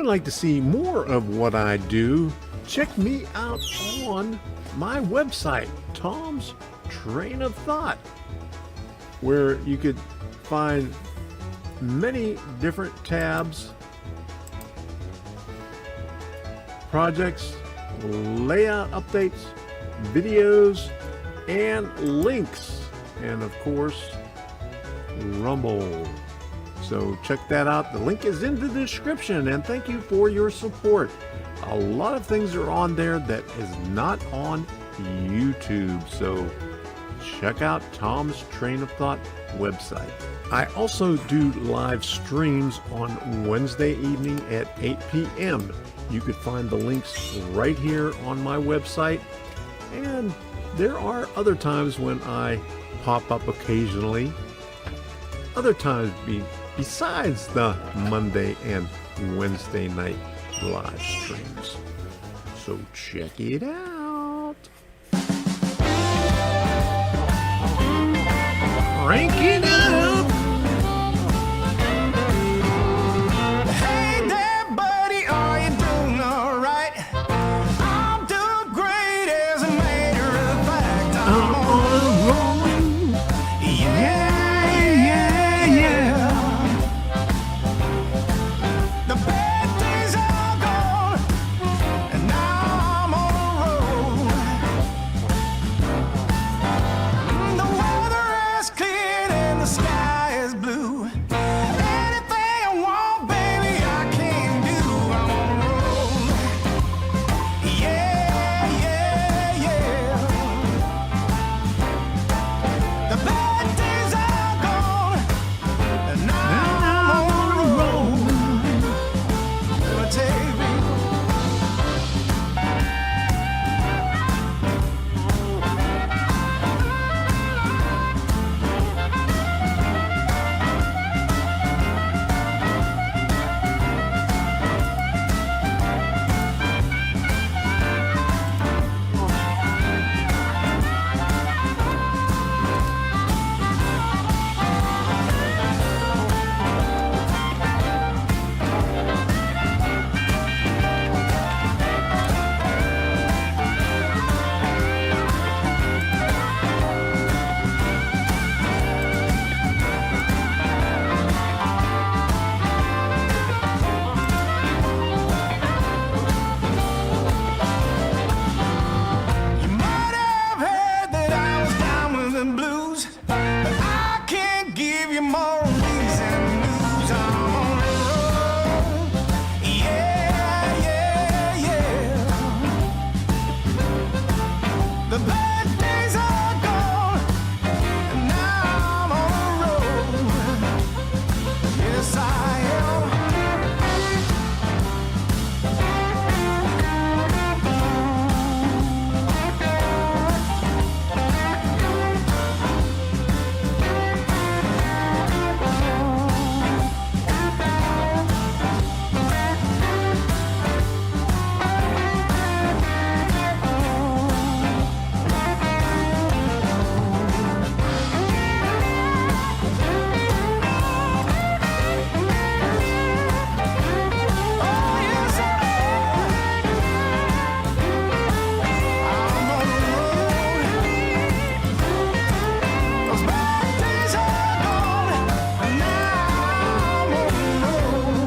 would like to see more of what I do, check me out on my website, Tom's Train of Thought, where you could find many different tabs, projects, layout updates, videos, and links, and of course, Rumble. So check that out. The link is in the description, and thank you for your support. A lot of things are on there that is not on YouTube, so check out Tom's Train of Thought website. I also do live streams on Wednesday evening at 8 p.m. You could find the links right here on my website, and there are other times when I pop up occasionally. Other times besides the Monday and Wednesday night live streams. So check it out. Crank it up. Hey there, buddy, are you doing all right? I'm doing great, as a matter of fact. I'm on a roll. Yeah, yeah, yeah. The bad days are gone, and now I'm on a roll. The weather has cleared and the sky is blue. Anything I want, baby, I can do. I'm on a roll. Yeah, yeah, yeah. The bad days are gone, and now I'm on a roll. Gonna take me. You might have heard that I was down with the blues, but I can't give you more reason news. I'm on a roll. Yeah, yeah, yeah. The bad days are gone, and now I'm on a roll. Yes, I am. Oh, yes, I am. I'm on a roll. Those bad days are gone, and now I'm on a roll.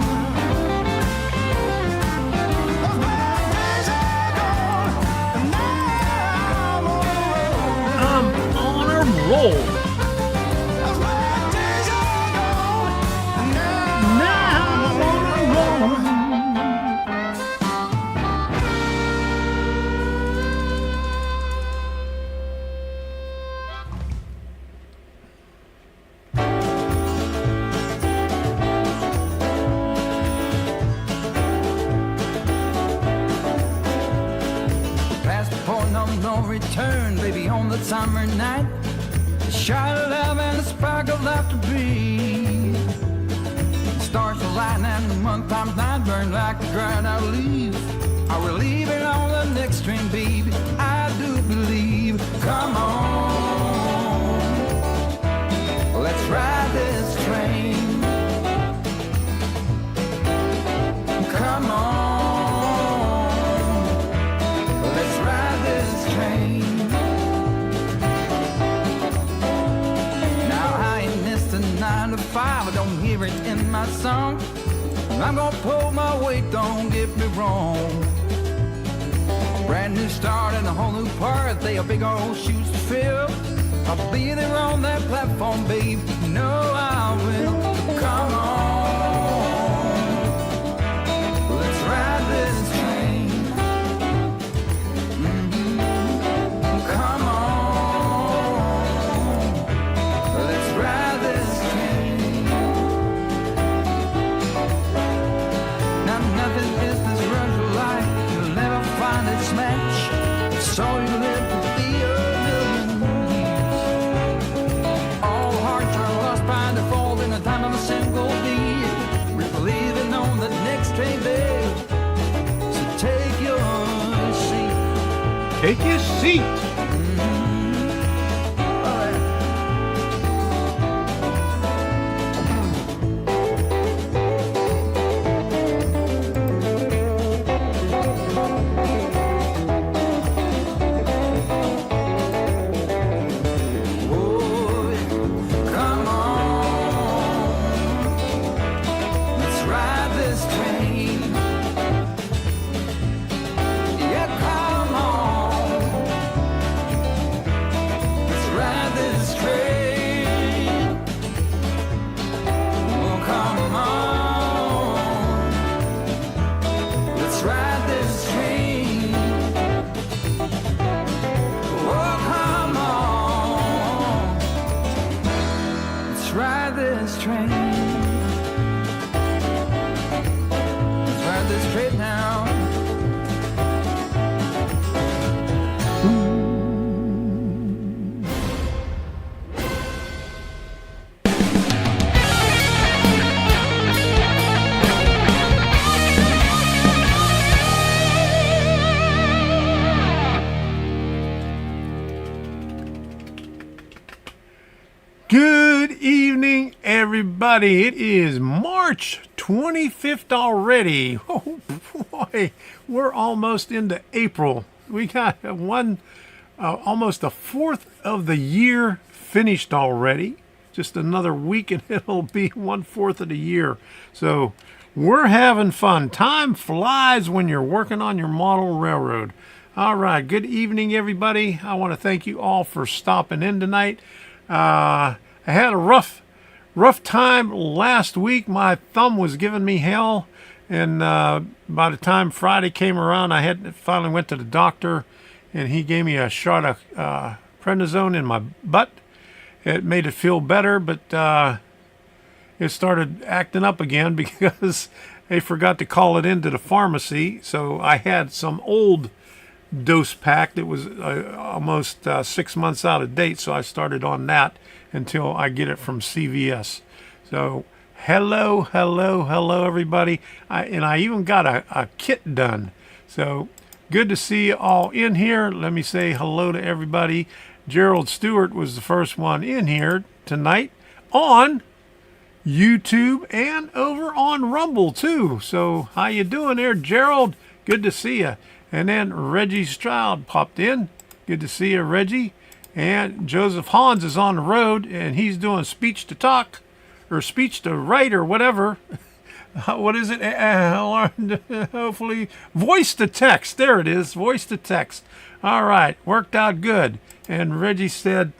Those bad days are gone, and now I'm on a roll. I'm on a roll. Those bad days are gone, and now Now I'm on a roll. Past the point of no return, baby, on the summer night. The shot of love and the spark of laughter breathe. Stars align and the month times night burn like a dried out leaf. I will leave it on the next train, baby. I do believe. Come on, let's ride this train. Come on. my song. I'm gonna pull my weight, don't get me wrong. Brand new start and a whole new part. They are big old shoes to fill. I'll be there on that platform, babe. You know I will. Come on, let's ride this train. Come on, let's ride this train. Now nothing is this rush of life. You'll never find its match. It's all you live to be a million years. All hearts are lost by default in the time of a single beat. We're leaving on the next train, babe. So take your seat. Take your seat. All right. Oh, come on, let's ride this train. Yeah, come on, let's ride this train. Oh, come on, let's ride this train. Oh, come on, let's ride this train. Let's ride this train now. Good evening, everybody. It is March 25th already. Oh boy, we're almost into April. We got almost a fourth of the year finished already. Just another week and it'll be 1/4 of the year. So we're having fun. Time flies when you're working on your model railroad. All right, good evening, everybody. I want to thank you all for stopping in tonight. I had a rough time last week. My thumb was giving me hell, and by the time Friday came around, I finally went to the doctor, and he gave me a shot of prednisone in my butt. It made it feel better, but it started acting up again because they forgot to call it into the pharmacy. So I had some old dose pack that was almost 6 months out of date, so I started on that until I get it from CVS. So hello everybody. I even got a kit done. So good to see you all in here. Let me say hello to everybody. Gerald Stewart was the first one in here tonight on YouTube and over on Rumble too. So how you doing there, Gerald? Good to see you. And then Reggie Stroud popped in. Good to see you, Reggie. And Joseph Hans is on the road, and he's doing speech to talk, or speech to write, or whatever. What is it? Hopefully, voice to text. There it is, voice to text. All right, worked out good. And Reggie said,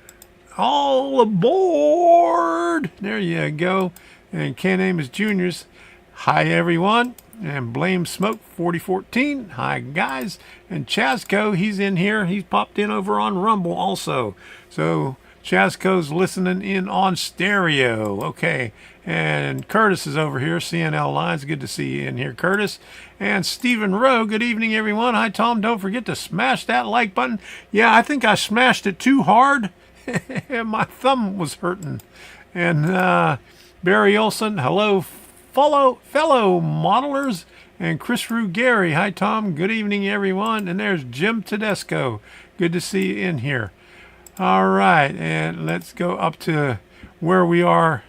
all aboard. There you go. And Ken Amos Jr.'s, hi, everyone. And Blame Smoke 4014. Hi, guys. And Chasco, he's in here. He's popped in over on Rumble also. So Chasco's listening in on stereo. Okay. And Curtis is over here, CNL Lines. Good to see you in here, Curtis. And Stephen Rowe, good evening, everyone. Hi, Tom. Don't forget to smash that like button. Yeah, I think I smashed it too hard. My thumb was hurting. And Barry Olson, hello, fellow modelers. And Chris Ruggieri, hi, Tom. Good evening, everyone. And there's Jim Tedesco. Good to see you in here. All right, and let's go up to where we are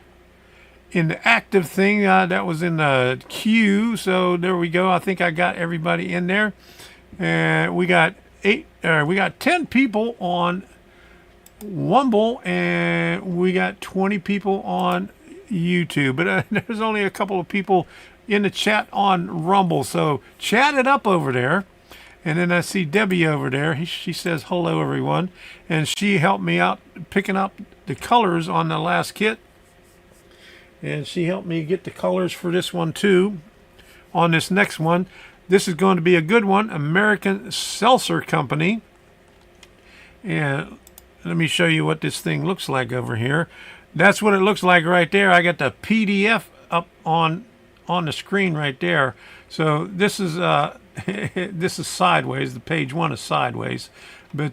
in the active thing. That was in the queue, so there we go. I think I got everybody in there. And we got 10 people on Wumble, and we got 20 people on YouTube, but there's only a couple of people in the chat on Rumble, so chat it up over there. And then I see Debbie over there. She says hello, everyone, and she helped me out picking up the colors on the last kit, and she helped me get the colors for this one too. On this next one, this is going to be a good one, American Seltzer Company, and let me show you what this thing looks like over here. That's what it looks like right there. I got the PDF up on the screen right there. So this is this is sideways. The page one is sideways, but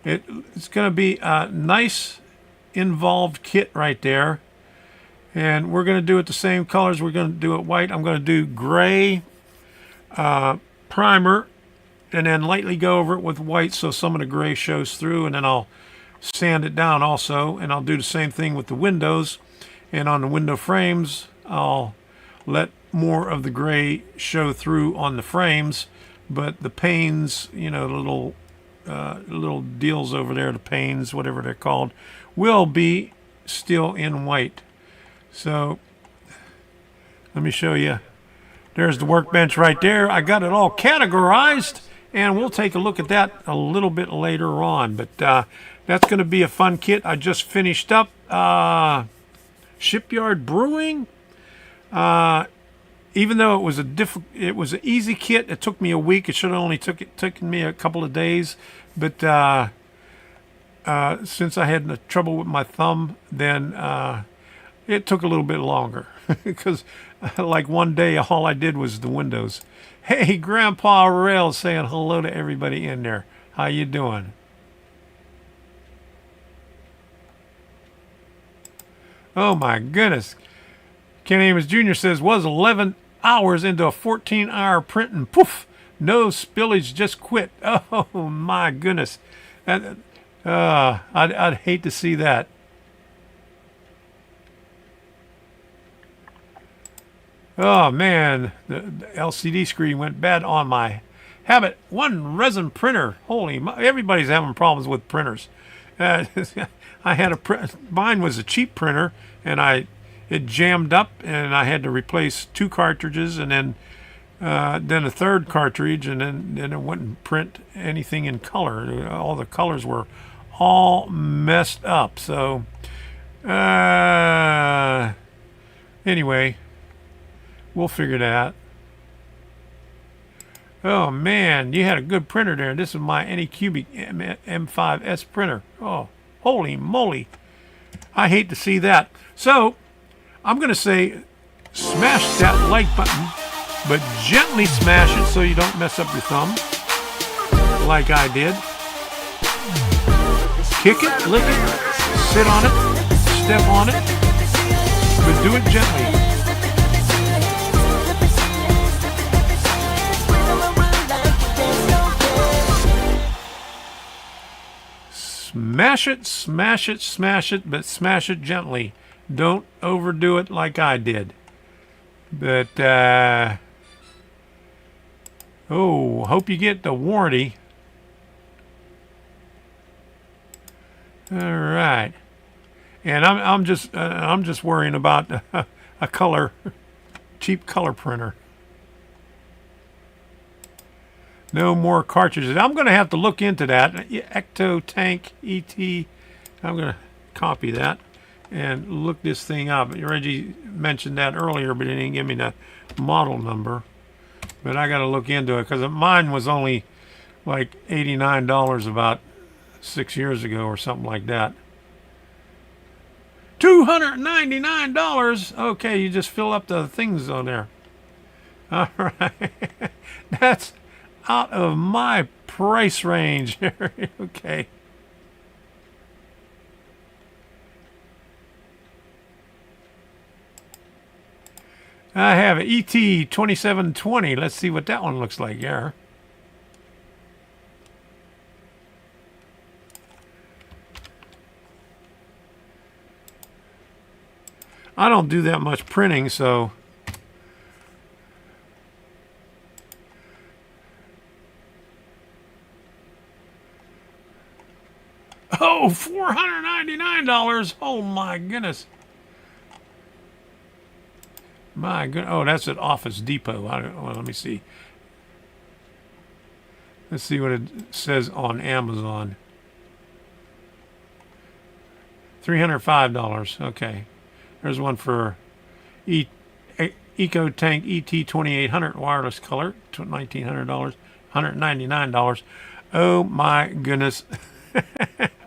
it's going to be a nice involved kit right there. And we're going to do it the same colors. We're going to do it white. I'm going to do gray primer, and then lightly go over it with white so some of the gray shows through, and then I'll sand it down also, and I'll do the same thing with the windows. And on the window frames, I'll let more of the gray show through on the frames, but the panes, you know, the little deals over there, the panes, whatever they're called, will be still in white. So let me show you. There's the workbench right there. I got it all categorized, and we'll take a look at that a little bit later on. But that's going to be a fun kit. I just finished up Shipyard Brewing. Even though it was an easy kit, it took me a week. It should have only taken me a couple of days. But since I had trouble with my thumb, then it took a little bit longer because like one day all I did was the windows. Hey, Grandpa Rail saying hello to everybody in there. How you doing? Oh my goodness. Ken Amos Jr. says, was 11 hours into a 14-hour print and poof, no spillage, just quit. Oh my goodness. I'd hate to see that. Oh man, the LCD screen went bad on my Habit one resin printer. Everybody's having problems with printers. I had mine was a cheap printer, and it jammed up, and I had to replace 2 cartridges, and then a third cartridge, and then it wouldn't print anything in color. All the colors were all messed up. So anyway, we'll figure that out. Oh man, you had a good printer there. This is my Anycubic M5S printer. Oh, holy moly. I hate to see that. So, I'm going to say smash that like button, but gently smash it so you don't mess up your thumb, like I did. Kick it, lick it, sit on it, step on it, but do it gently. Smash it, smash it, smash it, but smash it gently. Don't overdo it like I did. But, hope you get the warranty. All right. And I'm just worrying about a cheap color printer. No more cartridges. I'm going to have to look into that. Ecto Tank ET. I'm going to copy that and look this thing up. Reggie mentioned that earlier, but he didn't give me the model number. But I got to look into it because mine was only like $89 about 6 years ago or something like that. $299. Okay, you just fill up the things on there. All right. That's out of my price range. Okay. I have an ET 2720. Let's see what that one looks like here. I don't do that much printing, so $499. Oh my goodness. My goodness. Oh, that's at Office Depot. Well, let me see. Let's see what it says on Amazon. $305. Okay. There's one for Eco Tank ET2800 wireless color, $1,900, $199. Oh my goodness.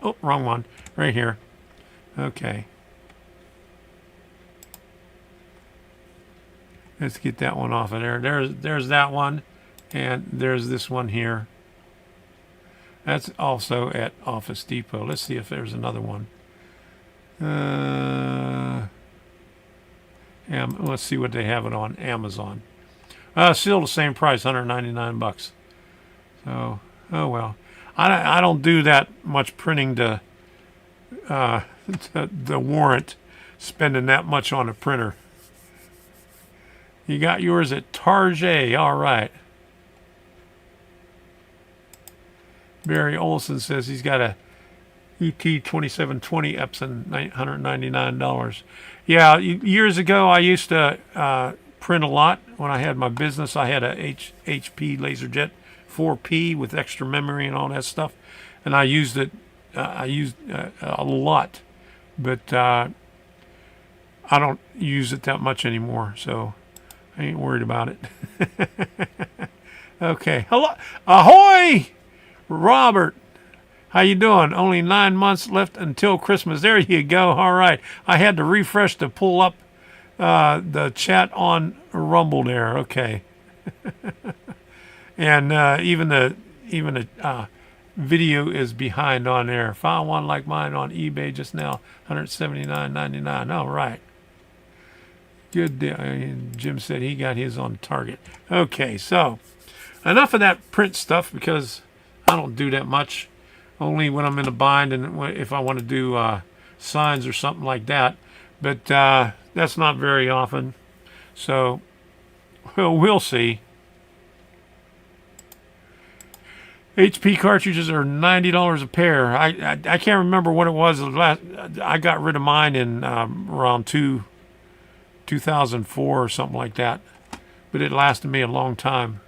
Oh, wrong one. Right here. Okay. Let's get that one off of there. There's that one. And there's this one here. That's also at Office Depot. Let's see if there's another one. Let's see what they have it on Amazon. Still the same price, $199. So, oh well. I don't do that much printing to warrant spending that much on a printer. You got yours at Target. All right. Barry Olson says he's got a ET2720 Epson, $199. Yeah, years ago I used to print a lot. When I had my business, I had a HP LaserJet 4P with extra memory and all that stuff, and I used it. I used a lot, but I don't use it that much anymore, so I ain't worried about it. Okay, hello, ahoy, Robert. How you doing? Only 9 months left until Christmas. There you go. All right. I had to refresh to pull up the chat on Rumble there. Okay. And even the video is behind on there. Found one like mine on eBay just now, $179.99. All right. Good deal. Jim said he got his on Target. Okay, so enough of that print stuff because I don't do that much. Only when I'm in a bind and if I want to do signs or something like that. But that's not very often. So we'll see. HP cartridges are $90 a pair. I can't remember what it was. I got rid of mine in around 2004 or something like that. But it lasted me a long time.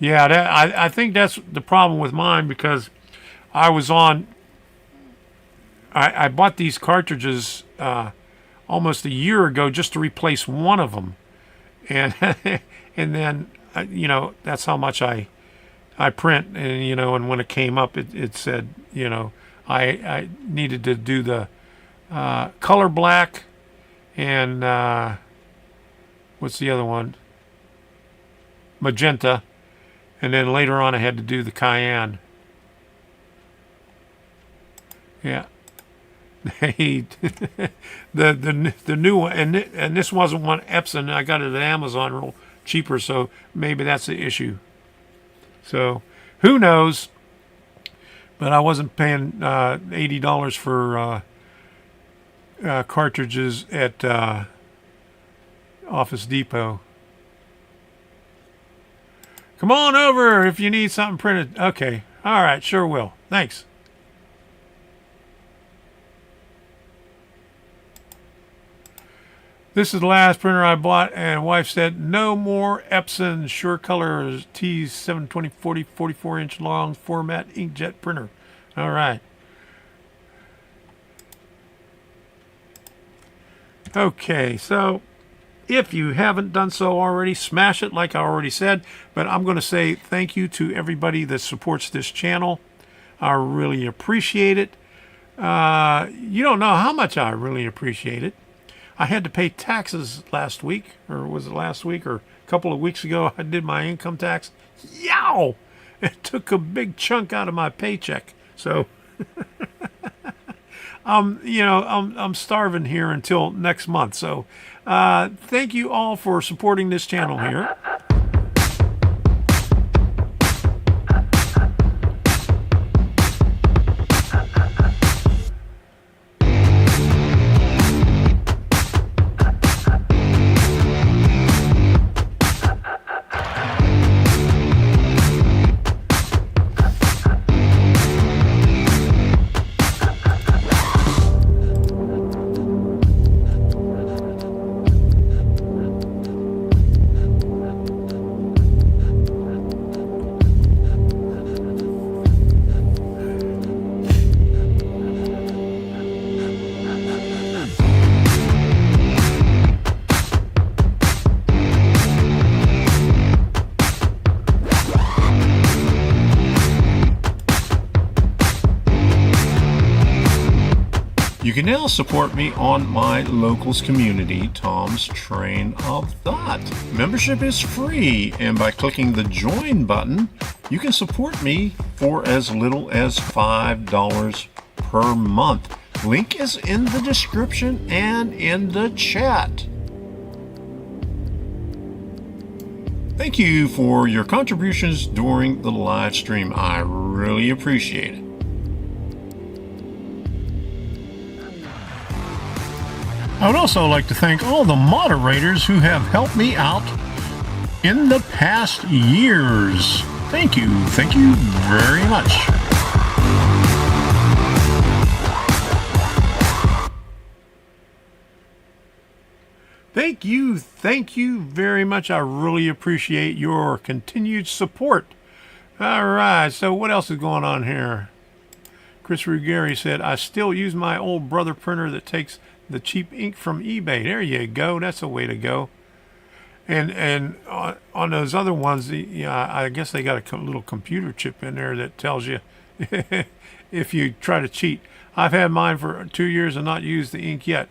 Yeah, I think that's the problem with mine because I bought these cartridges almost a year ago just to replace one of them, and and then that's how much I print, and and when it came up, it said I needed to do the color black and what's the other one, magenta. And then later on, I had to do the cayenne. Yeah, the new one, and this wasn't one Epson. I got it at Amazon, real cheaper. So maybe that's the issue. So who knows? But I wasn't paying $80 for cartridges at Office Depot. Come on over if you need something printed. Okay. All right. Sure will. Thanks. This is the last printer I bought, and wife said, no more Epson Sure Colors T720 40 44-inch long format inkjet printer. All right. Okay. So if you haven't done so already, smash it like I already said. But I'm going to say thank you to everybody that supports this channel. I really appreciate it. You don't know how much I really appreciate it. I had to pay taxes last week, or was it last week or a couple of weeks ago? I did my income tax. Yow! It took a big chunk out of my paycheck. So, I'm starving here until next month. So, thank you all for supporting this channel here. You can now support me on my locals community, Tom's Train of Thought. Membership is free, and by clicking the join button, you can support me for as little as $5 per month. Link is in the description and in the chat. Thank you for your contributions during the live stream. I really appreciate it. I would also like to thank all the moderators who have helped me out in the past years. Thank you very much. Thank you very much. I really appreciate your continued support. All right, so what else is going on here? Chris Ruggieri said, I still use my old brother printer that takes the cheap ink from eBay. There you go. That's a way to go. And on those other ones, I guess they got a little computer chip in there that tells you if you try to cheat. I've had mine for 2 years and not used the ink yet.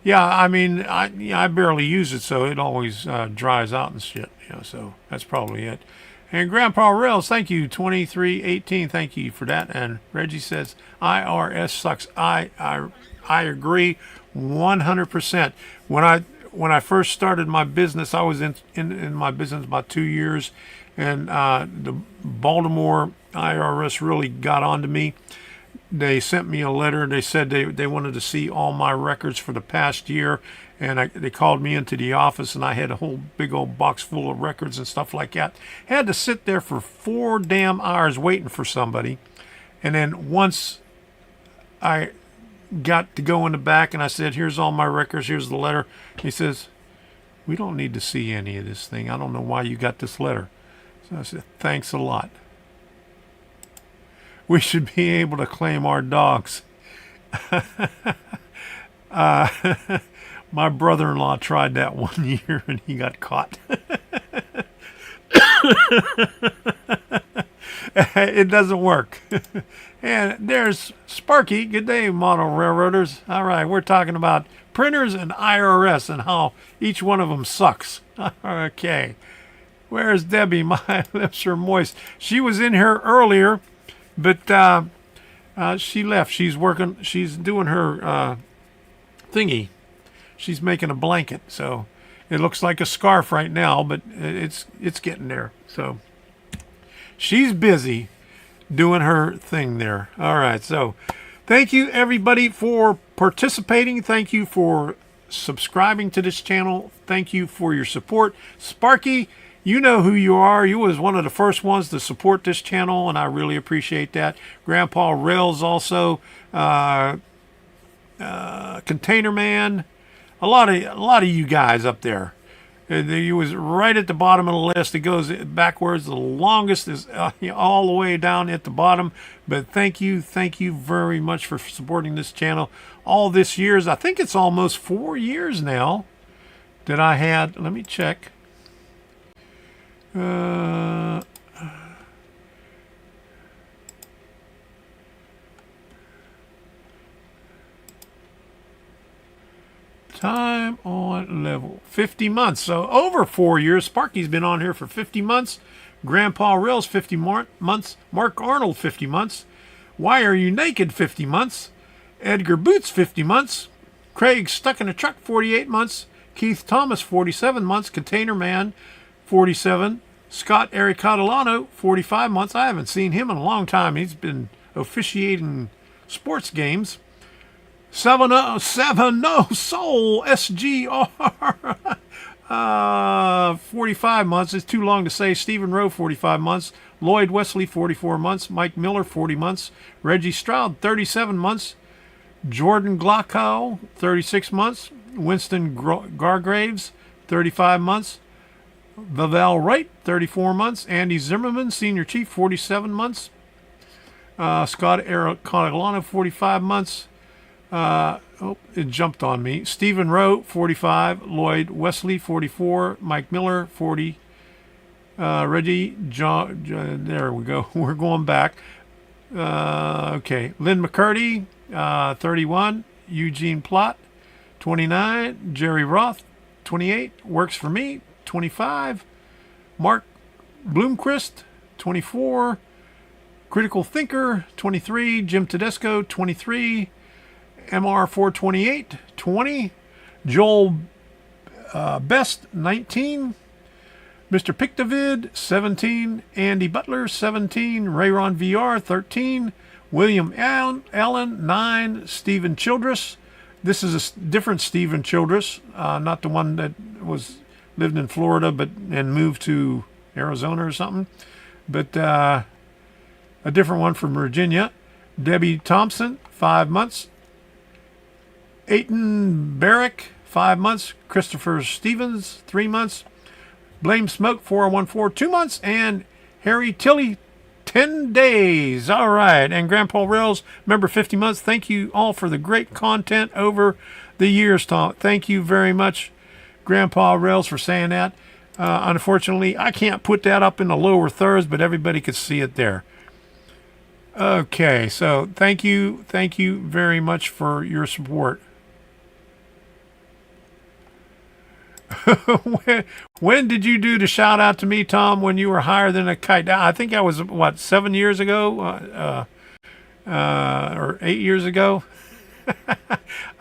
Yeah, I mean, I barely use it, so it always dries out and shit. So that's probably it. And Grandpa Rails, thank you, 2318, thank you for that. And Reggie says, IRS sucks. I agree 100%. When I first started my business, I was in my business about 2 years, and the Baltimore IRS really got onto me. They sent me a letter. They said they wanted to see all my records for the past year, and they called me into the office, and I had a whole big old box full of records and stuff like that. Had to sit there for 4 damn hours waiting for somebody, and then once I got to go in the back and I said, here's all my records, here's the letter. He says, we don't need to see any of this thing. I don't know why you got this letter. So I said, thanks a lot. We should be able to claim our dogs. My brother-in-law tried that 1 year and he got caught. It doesn't work. And there's Sparky. Good day, model railroaders. All right, we're talking about printers and IRS and how each one of them sucks. Okay. Where's Debbie? My lips are moist. She was in here earlier, but she left. She's working. She's doing her thingy. She's making a blanket. So it looks like a scarf right now, but it's getting there. So she's busy doing her thing there. All right. So thank you, everybody, for participating. Thank you for subscribing to this channel. Thank you for your support. Sparky, you know who you are. You was one of the first ones to support this channel, and I really appreciate that. Grandpa Rails also, Container Man, a lot of you guys up there. You was right at the bottom of the list. It goes backwards. The longest is all the way down at the bottom. But thank you very much for supporting this channel all this years. I think it's almost 4 years now that I had. Let me check. Time on level 50 months. So over 4 years. Sparky's been on here for 50 months. Grandpa Rails 50 months. Mark Arnold 50 months. Why Are You Naked 50 months. Edgar Boots 50 months. Craig Stuck in a Truck 48 months. Keith Thomas 47 months. Container Man 47. Scott Eric Catalano 45 months. I haven't seen him in a long time. He's been officiating sports games. 70 Soul SGR 45 months. It's too long to say. Stephen Rowe 45 months. Lloyd Wesley 44 months. Mike Miller 40 months. Reggie Stroud 37 months. Jordan Glockow 36 months. Winston Gargraves 35 months. Vavel Wright 34 months. Andy Zimmerman Senior Chief 47 months. Scott Eric Catalano 45 months. It jumped on me. Stephen Rowe, 45. Lloyd Wesley, 44. Mike Miller, 40. Reggie, John, there we go. We're going back. Okay. Lynn McCurdy, 31. Eugene Plott, 29. Jerry Roth, 28. Works for Me, 25. Mark Bloomquist, 24. Critical Thinker, 23. Jim Tedesco, 23. MR428, 20. Joel Best, 19. Mr. Pictavid, 17. Andy Butler, 17. Rayron VR, 13. William Allen, 9. Stephen Childress. This is a different Stephen Childress, not the one that lived in Florida and moved to Arizona or something, but a different one from Virginia. Debbie Thompson, 5 months. Aiton Barrick, 5 months. Christopher Stevens, 3 months. Blame Smoke 4014, 2 months, and Harry Tilley 10 days. All right, and Grandpa Rails, member 50 months. Thank you all for the great content over the years, Tom. Thank you very much, Grandpa Rails, for saying that. Unfortunately, I can't put that up in the lower thirds, but everybody could see it there. Okay, so thank you very much for your support. When did you do the shout out to me, Tom, when you were higher than a kite? I think that was, 7 years ago? Or 8 years ago?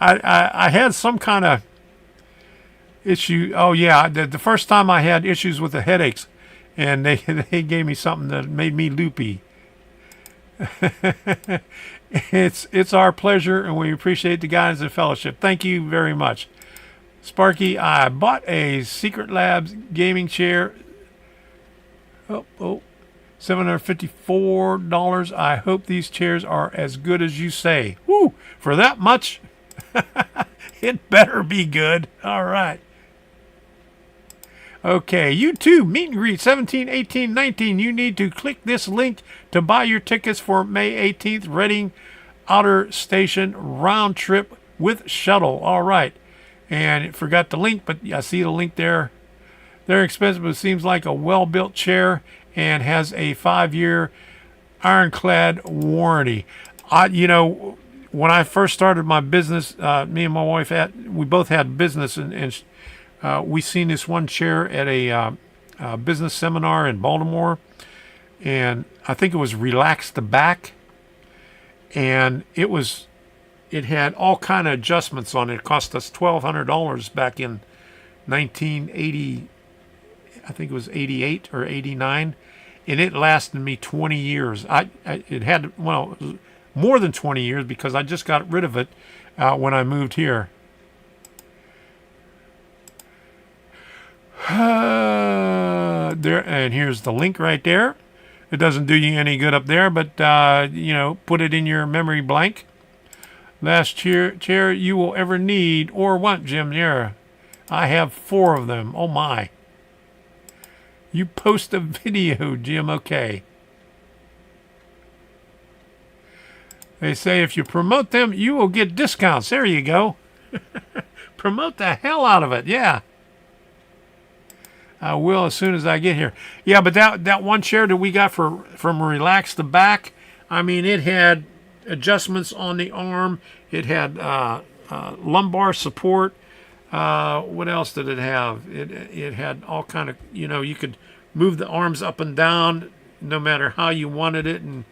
I had some kind of issue. Oh, yeah. The first time I had issues with the headaches, and they gave me something that made me loopy. It's our pleasure, and we appreciate the guidance and fellowship. Thank you very much. Sparky, I bought a Secret Labs gaming chair. $754. I hope these chairs are as good as you say. Woo! For that much? It better be good. All right. Okay, you too, meet and greet 17, 18, 19. You need to click this link to buy your tickets for May 18th, Reading Outer Station round trip with shuttle. All right. And forgot the link, but I see the link there. They're expensive, but it seems like a well-built chair and has a 5-year ironclad warranty. When I first started my business, me and my wife we both had business, and we seen this one chair at a business seminar in Baltimore, and I think it was Relax the Back, and it had all kind of adjustments on it. It cost us $1,200 back in 1980. I think it was 88 or 89, and it lasted me 20 years. It had more than 20 years because I just got rid of it when I moved here. There, and here's the link right there. It doesn't do you any good up there, but put it in your memory blank. Last chair you will ever need or want, Jim. Yeah, I have 4 of them. Oh my. You post a video, Jim. Okay. They say if you promote them, you will get discounts. There you go. Promote the hell out of it. Yeah. I will as soon as I get here. Yeah, but that one chair that we got from Relax the Back, I mean, it had adjustments on the arm. It had lumbar support. What else did it have? It had all kind of, you could move the arms up and down no matter how you wanted it, and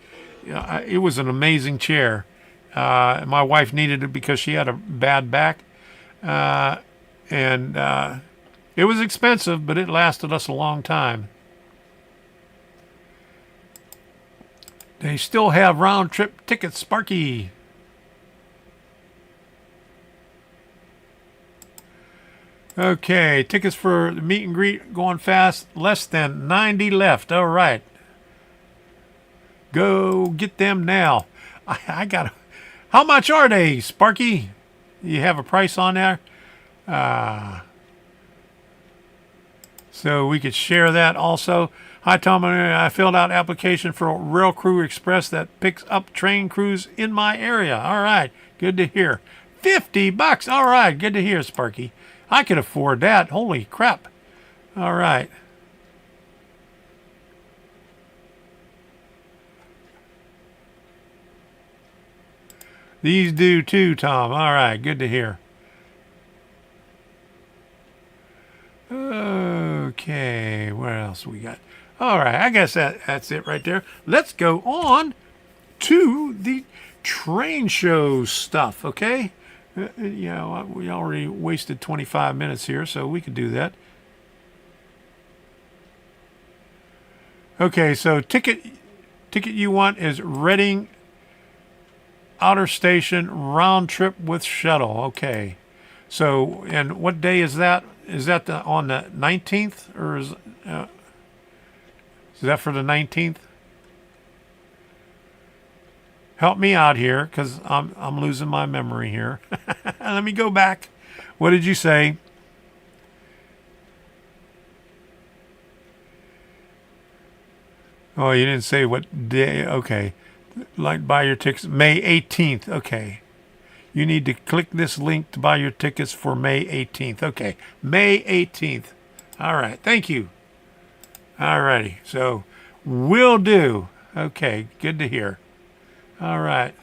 it was an amazing chair. My wife needed it because she had a bad back, and it was expensive, but it lasted us a long time. They still have round trip tickets, Sparky. Okay, tickets for the meet and greet going fast. Less than 90 left. All right. Go get them now. I got. How much are they, Sparky? You have a price on there? So we could share that also. Hi, Tom. I filled out application for a Rail Crew Express that picks up train crews in my area. All right. Good to hear. $50. All right. Good to hear, Sparky. I could afford that. Holy crap. All right. These do too, Tom. All right, good to hear. Okay, what else we got? All right, I guess that's it right there. Let's go on to the train show stuff, okay? We already wasted 25 minutes here, so we could do that. Okay, so ticket you want is Reading Outer Station round trip with shuttle. Okay, so and what day is that? Is that on the 19th, or is that for the 19th? Help me out here, because I'm losing my memory here. Let me go back. What did you say? Oh, you didn't say what day. Okay. Like buy your tickets May 18th. Okay. You need to click this link to buy your tickets for May 18th. Okay. May 18th. All right. Thank you. All righty. So, will do. Okay. Good to hear. All right.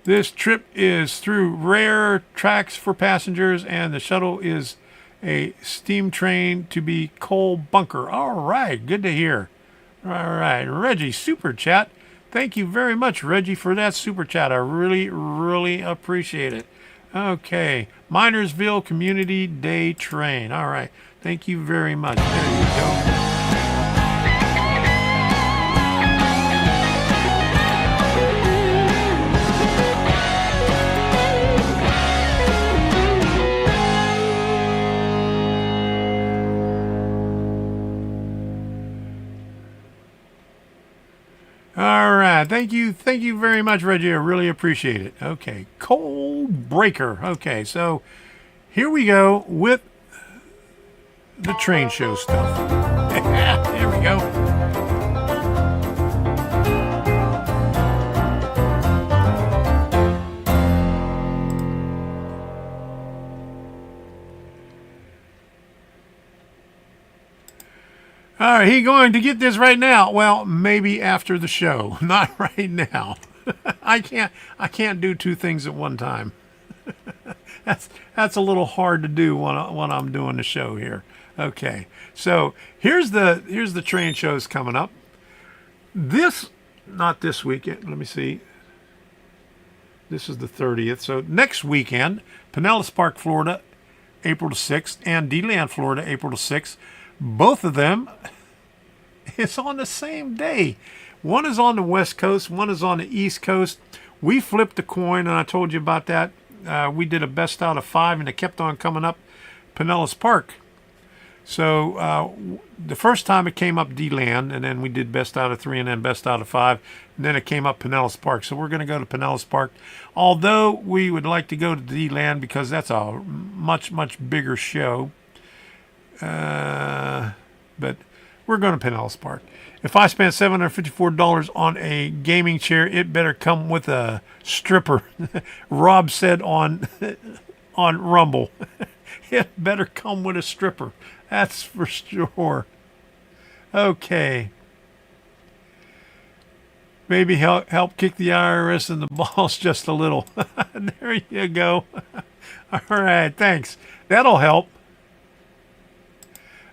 This trip is through rare tracks for passengers, and the shuttle is a steam train to be coal bunker. All right. Good to hear. All right. Reggie, super chat. Thank you very much, Reggie, for that super chat. I really, really appreciate it. Okay. Minersville Community Day Train. All right. Thank you very much. There you go. All right. Thank you very much, Reggie. I really appreciate it. Okay. Coal breaker. Okay. So here we go with the train show stuff. There we go. All right, he going to get this right now. Well, maybe after the show, not right now. I can't do two things at one time. That's a little hard to do when I'm doing the show here. Okay, so here's the train shows coming up. Not this weekend. Let me see. This is the 30th. So next weekend, Pinellas Park, Florida, April the 6th, and DeLand, Florida, April the 6th. Both of them is on the same day. One is on the West Coast, one is on the East Coast. We flipped a coin, and I told you about that. We did a best out of 5, and it kept on coming up Pinellas Park. So the first time it came up DeLand, and then we did best out of 3, and then best out of 5, and then it came up Pinellas Park. So we're going to go to Pinellas Park, although we would like to go to DeLand because that's a much, much bigger show. But we're going to Pinellas Park. If I spend $754 on a gaming chair, it better come with a stripper. Rob said on Rumble, it better come with a stripper. That's for sure. Okay. Maybe help kick the IRS in the balls just a little. There you go. All right, thanks. That'll help.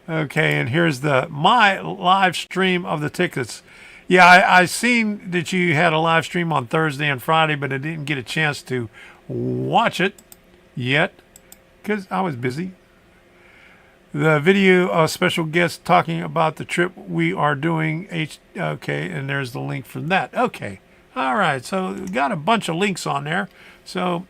Okay, and here's my live stream of the tickets. Yeah, I seen that you had a live stream on Thursday and Friday, but I didn't get a chance to watch it yet because I was busy. The video of special guests talking about the trip we are doing. Okay, and there's the link for that. Okay, all right. So we got a bunch of links on there. So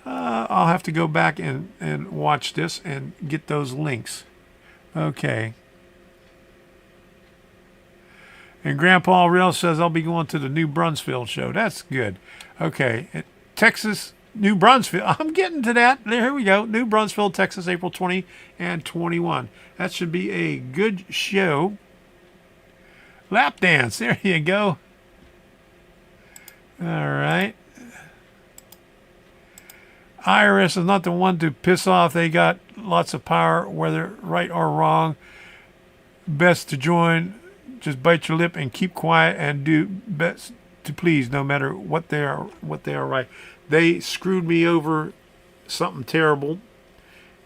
I'll have to go back and watch this and get those links. Okay. And Grandpa Real says I'll be going to the New Brunsfield show. That's good. Okay. Texas, New Brunsfield. I'm getting to that. Here we go. New Brunsfield, Texas, April 20 and 21. That should be a good show. Lap dance. There you go. All right. IRS is not the one to piss off. They got lots of power, whether right or wrong. best to join. Just bite your lip and keep quiet and do best to please, no matter what they are. Right? They screwed me over something terrible.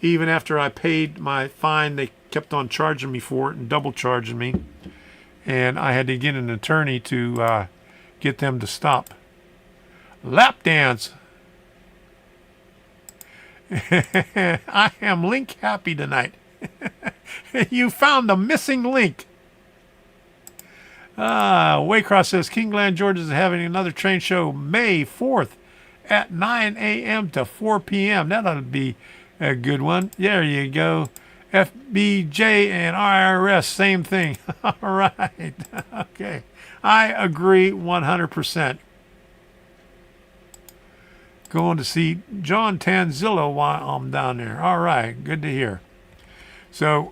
Even after I paid my fine, they kept on charging me for it and double charging me. And I had to get an attorney to get them to stop. Lap dance. I am link happy tonight. You found the missing link. Waycross says Kingland, Georgia is having another train show May 4th at 9 a.m. to 4 p.m. That ought to be a good one. There you go. FBJ and IRS, same thing. All right. Okay. I agree 100%. Going to see John Tanzillo while I'm down there. All right. Good to hear. So,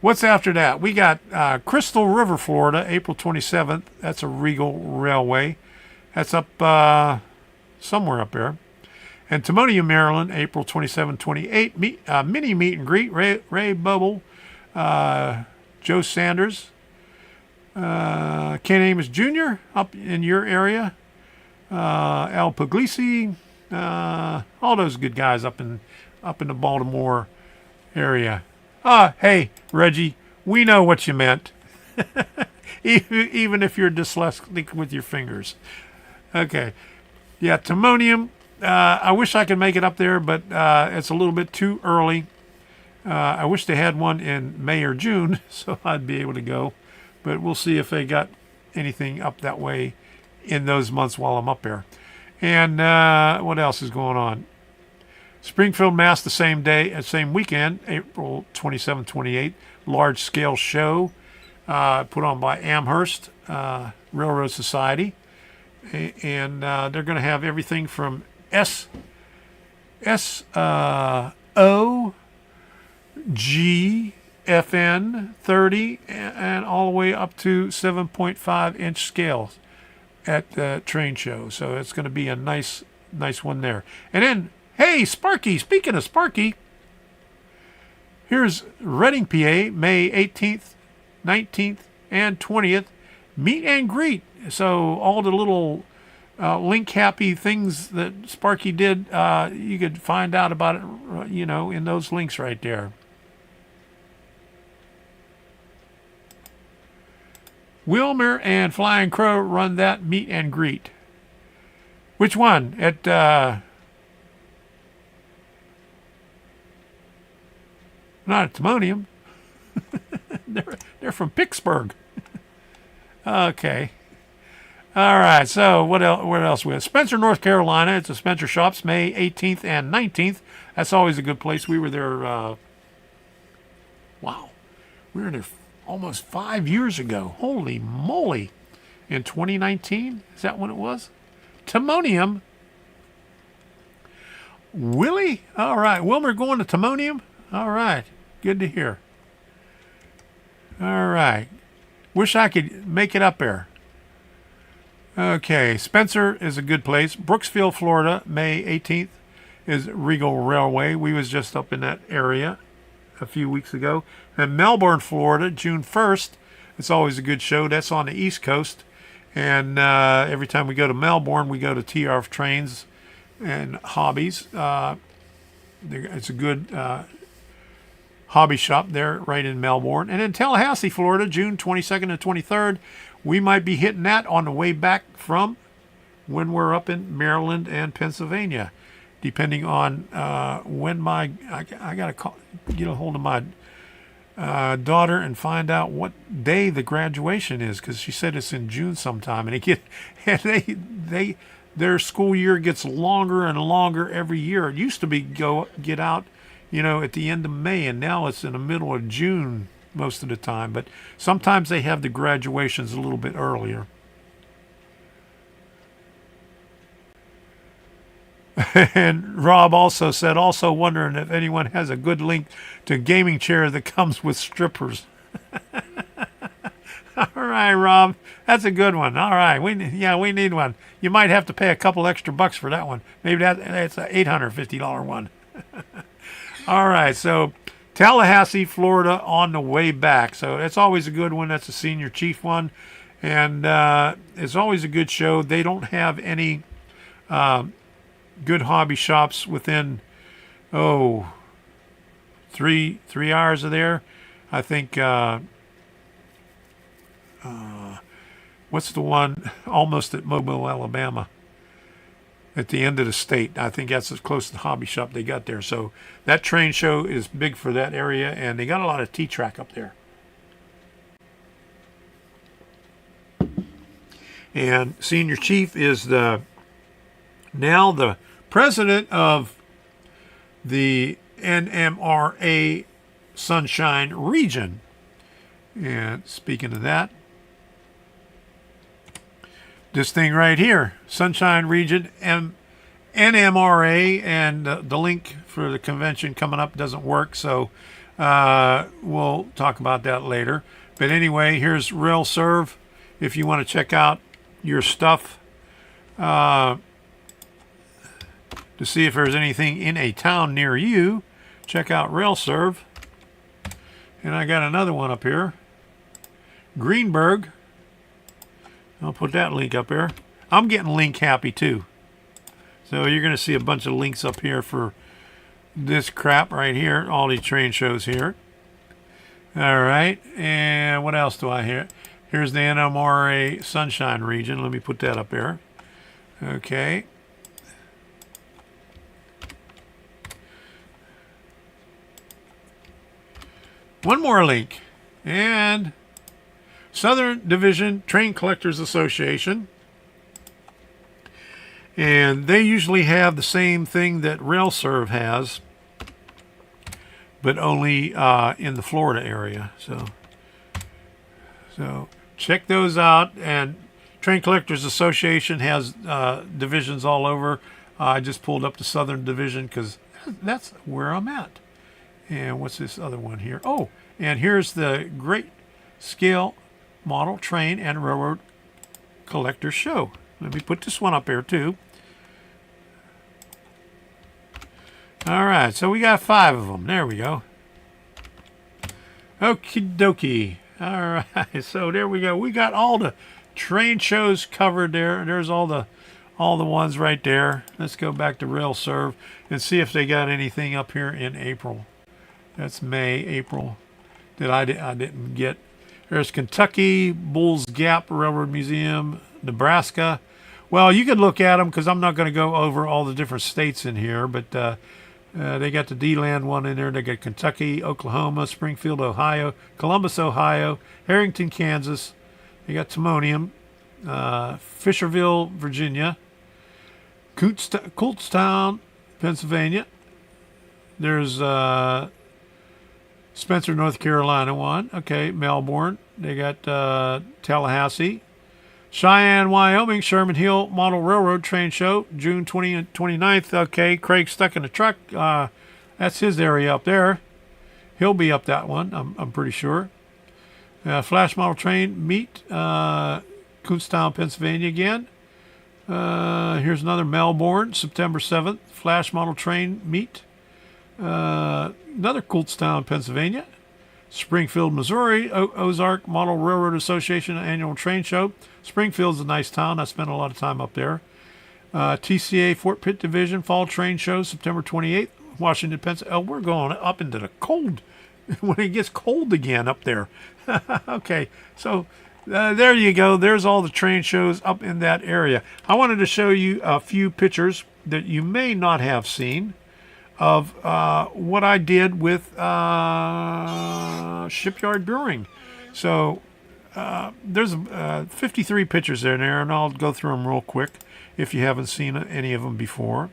what's after that? We got Crystal River, Florida, April 27th. That's a Regal Railway. That's up somewhere up there. And Timonium, Maryland, April 27, 28. Mini meet and greet. Ray Bubble, Joe Sanders, Ken Amos Jr. up in your area. Al Puglisi, all those good guys up in the Baltimore area. Hey, Reggie, we know what you meant. Even if you're dyslexic with your fingers. Okay. Yeah, Timonium. I wish I could make it up there, but it's a little bit too early. I wish they had one in May or June, so I'd be able to go. But we'll see if they got anything up that way in those months while I'm up there. And what else is going on? Springfield, Mass. The same day, same weekend, April 27, 28. Large-scale show put on by Amherst Railroad Society. And they're going to have everything from SO, G, FN 30, and all the way up to 7.5-inch scales at the train show. So it's going to be a nice one there. And then, hey, Sparky, speaking of Sparky, here's Reading, PA, May 18th, 19th, and 20th. Meet and greet. So all the little link happy things that Sparky did, you could find out about it, in those links right there. Wilmer and Flying Crow run that meet and greet. Which one? At not at Timonium. They're from Pittsburgh. Okay. All right. So what else we have? Spencer, North Carolina. It's a Spencer Shops, May 18th and 19th. That's always a good place. We were there. Wow, we were there almost 5 years ago. Holy moly! In 2019, is that when it was? Timonium. Willie? All right. Wilmer going to Timonium? All right. Good to hear. All right. Wish I could make it up there. Okay. Spencer is a good place. Brooksville, Florida, May 18th is Regal Railway. We was just up in that area a few weeks ago. And Melbourne, Florida, June 1st. It's always a good show. That's on the East Coast. And every time we go to Melbourne, we go to TRF Trains and Hobbies. It's a good hobby shop there right in Melbourne. And in Tallahassee, Florida, June 22nd and 23rd, we might be hitting that on the way back from when we're up in Maryland and Pennsylvania, depending on when I got to get a hold of my daughter and find out what day the graduation is, because she said it's in June sometime, and their school year gets longer and longer every year. It used to be get out, at the end of May, and now it's in the middle of June most of the time. But sometimes they have the graduations a little bit earlier. And Rob also said, wondering if anyone has a good link to a gaming chair that comes with strippers. All right, Rob, that's a good one. All right, we need one. You might have to pay a couple extra bucks for that one. Maybe that's an $850 one. All right, so Tallahassee, Florida on the way back. So it's always a good one. That's a senior chief one. And it's always a good show. They don't have any good hobby shops within, 3 hours of there. I think, what's the one almost at Mobile, Alabama? At the end of the state. I think that's as close to the hobby shop they got there. So that train show is big for that area, and they got a lot of T-track up there. And Senior Chief is now the president of the NMRA Sunshine Region. And speaking of that, this thing right here, Sunshine Region NMRA, and the link for the convention coming up doesn't work, so we'll talk about that later. But anyway, here's RailServe. If you want to check out your stuff to see if there's anything in a town near you, check out RailServe. And I got another one up here, Greenberg. I'll put that link up there. I'm getting link happy too. So you're going to see a bunch of links up here for this crap right here. All these train shows here. All right. And what else do I hear? Here's the NMRA Sunshine Region. Let me put that up there. Okay. One more link. And Southern Division Train Collectors Association. And they usually have the same thing that RailServe has, but only in the Florida area. So check those out. And Train Collectors Association has divisions all over. I just pulled up the Southern Division because that's where I'm at. And what's this other one here? Oh, and here's the Great Scale Model Train and Railroad Collector Show. Let me put this one up there too. All right, so we got 5 of them. There we go. Okie dokie. All right, so there we go. We got all the train shows covered there. There's all the ones right there. Let's go back to RailServe and see if they got anything up here in April. That's May, April that I didn't get. There's Kentucky, Bulls Gap Railroad Museum, Nebraska. Well, you could look at them because I'm not going to go over all the different states in here, but they got the D-Land one in there. They got Kentucky, Oklahoma, Springfield, Ohio, Columbus, Ohio, Harrington, Kansas. They got Timonium, Fisherville, Virginia, Kutztown, Pennsylvania. There's Spencer, North Carolina one. Okay, Melbourne. They got Tallahassee. Cheyenne, Wyoming, Sherman Hill Model Railroad Train Show, June 20 and 29th. Okay, Craig stuck in the truck. That's his area up there. He'll be up that one, I'm pretty sure. Flash Model Train Meet, Kutztown, Pennsylvania again. Here's another Melbourne, September 7th. Flash Model Train Meet. Another Kutztown, Pennsylvania. Springfield, Missouri, Ozark Model Railroad Association Annual Train Show. Springfield's a nice town. I spent a lot of time up there. TCA Fort Pitt Division Fall Train Show, September 28th. Washington, Pennsylvania. Oh, we're going up into the cold when it gets cold again up there. Okay, so there you go. There's all the train shows up in that area. I wanted to show you a few pictures that you may not have seen of what I did with Shipyard Brewing. So there's 53 pictures there, and I'll go through them real quick if you haven't seen any of them before.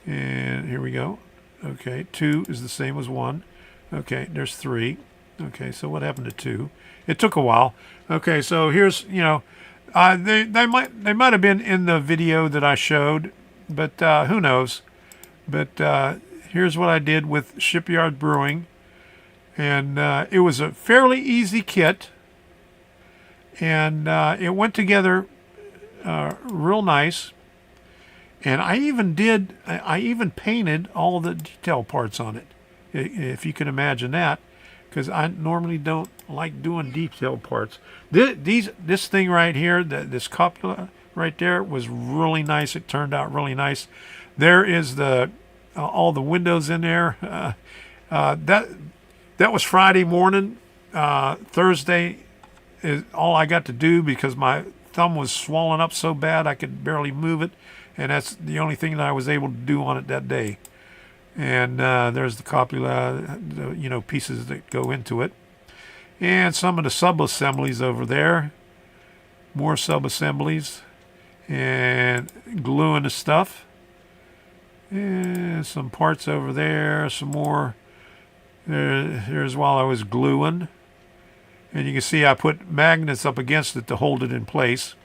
And here we go. Okay, 2 is the same as 1. Okay, there's 3. Okay, so what happened to 2? It took a while. Okay, so here's, they might have been in the video that I showed, but who knows? But here's what I did with Shipyard Brewing. And it was a fairly easy kit. And it went together real nice. And I even painted all the detail parts on it. if you can imagine that, because I normally don't like doing detailed parts. This thing right here, this cupola right there, was really nice. It turned out really nice. There is the all the windows in there. That was Friday morning. Thursday is all I got to do because my thumb was swollen up so bad I could barely move it, and that's the only thing that I was able to do on it that day. And there's the copula, pieces that go into it, and some of the sub-assemblies over there. More sub-assemblies and gluing the stuff, and some parts over there. Some more. Here's while I was gluing, and you can see I put magnets up against it to hold it in place.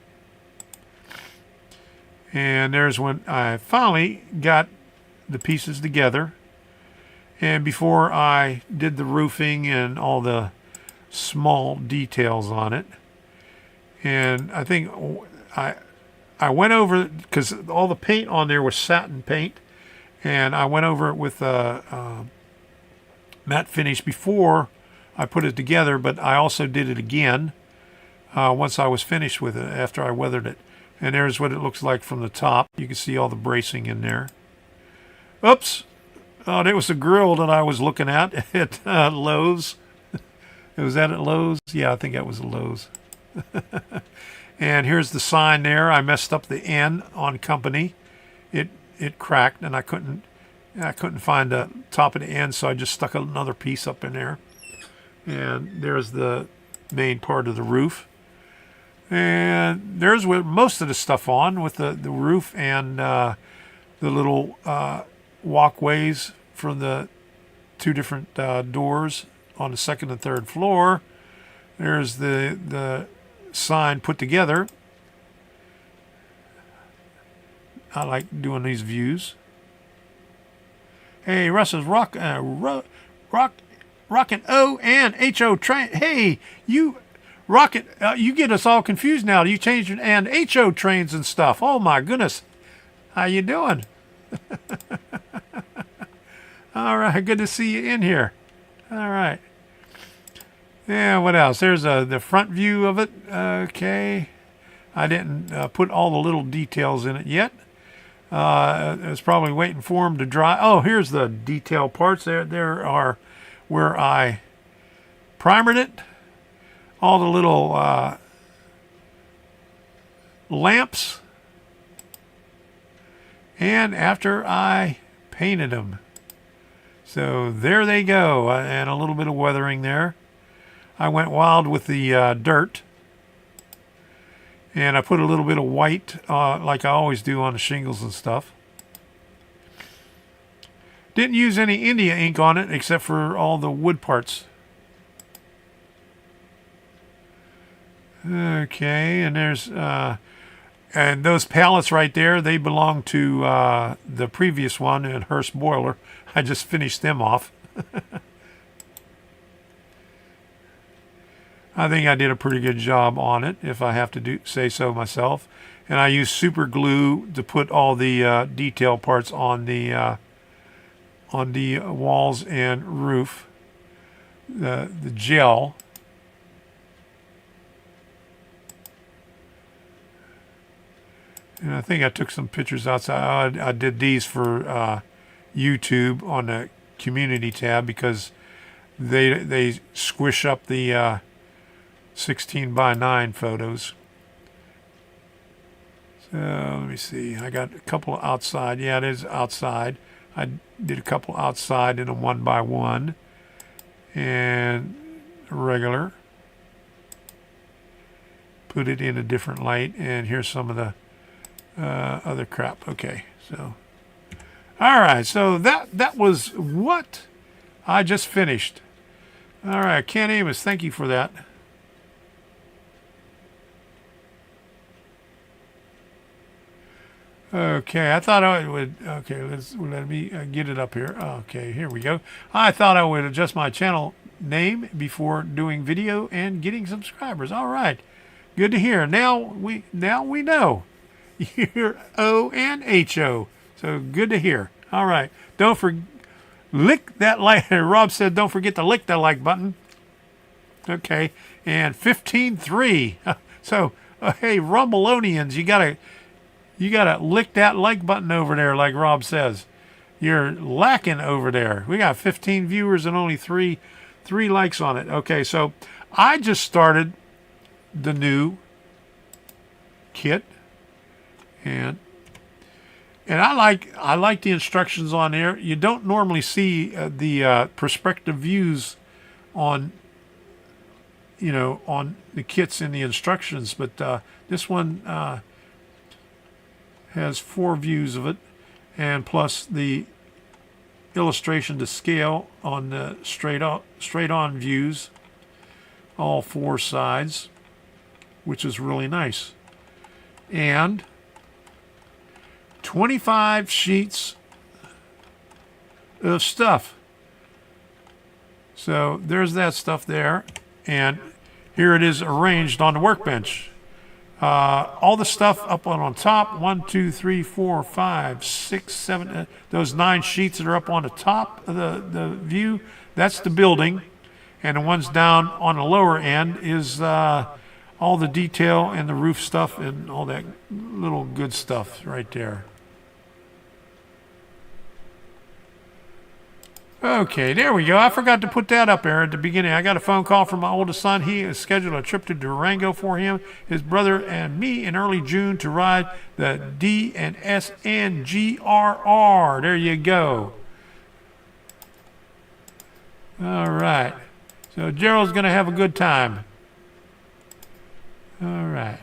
And there's when I finally got the pieces together, and before I did the roofing and all the small details on it. And I think I went over, because all the paint on there was satin paint, and I went over it with matte finish before I put it together, but I also did it again once I was finished with it after I weathered it. And there's what it looks like from the top. You can see all the bracing in there. Oops. Oh, it was the grill that I was looking at Lowe's. Was that at Lowe's? Yeah, I think that was at Lowe's. And here's the sign there. I messed up the N on company. It cracked, and I couldn't find the top of the N, so I just stuck another piece up in there. And there's the main part of the roof. And there's where most of the stuff on, with the roof and the little walkways from the two different doors on the second and third floor. There's the sign put together. I like doing these views. Hey, Russell's rocking O and H-O train. Hey, you rocket, you get us all confused now. You changed your and H-O trains and stuff. Oh my goodness. How you doing? All right, good to see you in here. All right. Yeah, what else? There's the front view of it. Okay. I didn't put all the little details in it yet. I was probably waiting for them to dry. Oh, here's the detail parts. There are where I primered it. All the little lamps. And after I painted them. So there they go. And a little bit of weathering there. I went wild with the dirt. And I put a little bit of white, like I always do on the shingles and stuff. Didn't use any India ink on it, except for all the wood parts. Okay, and there's, and those pallets right there, they belong to the previous one in Hearst Boiler. I just finished them off. I think I did a pretty good job on it, if I have to say so myself. And I used super glue to put all the detail parts on the walls and roof. The gel. And I think I took some pictures outside. I did these for YouTube on the community tab because they squish up the 16 by 9 photos. So let me see. I got a couple outside. Yeah, it is outside. I did a couple outside in a 1 by 1 and regular. Put it in a different light, and here's some of the other crap. Okay, so all right. So that was what I just finished. All right, Ken Amos, thank you for that. Okay, I thought I would. Okay, let me get it up here. Okay, here we go. I thought I would adjust my channel name before doing video and getting subscribers. All right, good to hear. Now we know you're O and H-O. So good to hear. All right, don't lick that like. Rob said, don't forget to lick that like button. Okay, and 15-3. So, hey, Rumbleonians, you gotta lick that like button over there, like Rob says. You're lacking over there. We got 15 viewers and only three likes on it. Okay, so I just started the new kit, and I like the instructions on there. You don't normally see the perspective views on on the kits in the instructions, but this one has 4 views of it, and plus the illustration to scale on the straight on views, all 4 sides, which is really nice. And 25 sheets of stuff. So there's that stuff there, and here it is arranged on the workbench. All the stuff up on top, 1, 2, 3, 4, 5, 6, 7, those 9 sheets that are up on the top of the view, that's the building. And the ones down on the lower end is all the detail and the roof stuff and all that little good stuff right there. Okay, there we go. I forgot to put that up there at the beginning. I got a phone call from my oldest son. He has scheduled a trip to Durango for him, his brother, and me in early June to ride the D&S&GRR. There you go. All right. So Gerald's going to have a good time. All right.